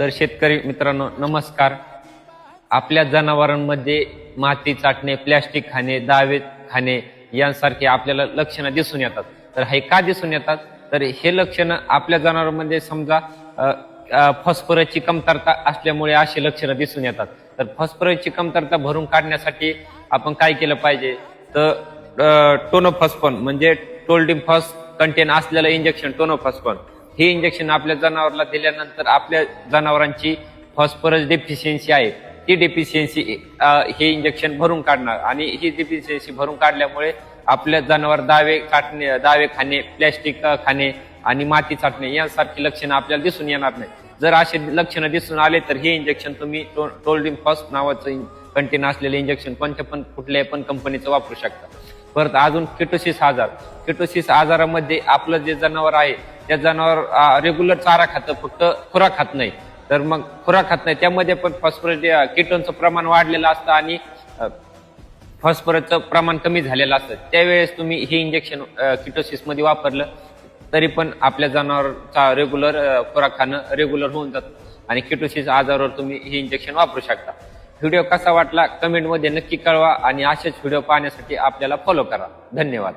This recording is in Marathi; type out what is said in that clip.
तर शेतकरी मित्रांनो नमस्कार. आपल्या जनावरांमध्ये माती चाटणे, प्लॅस्टिक खाणे, दावे खाणे यांसारखे आपल्याला लक्षणं दिसून येतात. तर हे का दिसून येतात? तर हे लक्षणं आपल्या जनावरांमध्ये समजा फॉस्फरसची कमतरता असल्यामुळे अशी लक्षणं दिसून येतात. तर फॉस्फरसची कमतरता भरून काढण्यासाठी आपण काय केलं पाहिजे? तर टोनोफॉस्फोन म्हणजे टोल्डिमफॉस कंटेन असलेलं इंजेक्शन टोनोफॉस्फोन हे इंजेक्शन आपल्या जनावराला दिल्यानंतर आपल्या जनावरांची फॉस्फरस डेफिशियन्सी आहे ती डेफिशियन्सी हे इंजेक्शन भरून काढणार आणि ही डेफिशियन्सी भरून काढल्यामुळे आपल्या जनावर दावे खाणे, प्लॅस्टिक खाणे आणि माती चाटणे यांसारखी लक्षणं आपल्याला दिसून येणार नाही. जर असे लक्षणं दिसून आले तर हे इंजेक्शन तुम्ही टोल्डिमफॉस नावाचं कंटेन असलेलं इंजेक्शन कुठल्याही पण कंपनीचं वापरू शकता. परत अजून किटोसिस आजारामध्ये आपलं जे जनावर आहे त्या जनावर रेग्युलर चारा खातं, फक्त खुराक खात नाही. तर मग खुराक खात नाही त्यामध्ये पण फॉस्फरस कीटोनचं प्रमाण वाढलेलं असतं आणि फॉस्फरसचं प्रमाण कमी झालेलं असतं. त्यावेळेस तुम्ही हे इंजेक्शन किटोसिस मध्ये वापरलं तरी पण आपल्या जनावरचा रेग्युलर खुराक खाणं रेग्युलर होऊन जातं आणि किटोसिस आजारावर तुम्ही हे इंजेक्शन वापरू शकता. व्हिडिओ कसा वाटला कमेंटमध्ये नक्की कळवा आणि असेच व्हिडिओ पाहण्यासाठी आपल्याला फॉलो करा. धन्यवाद.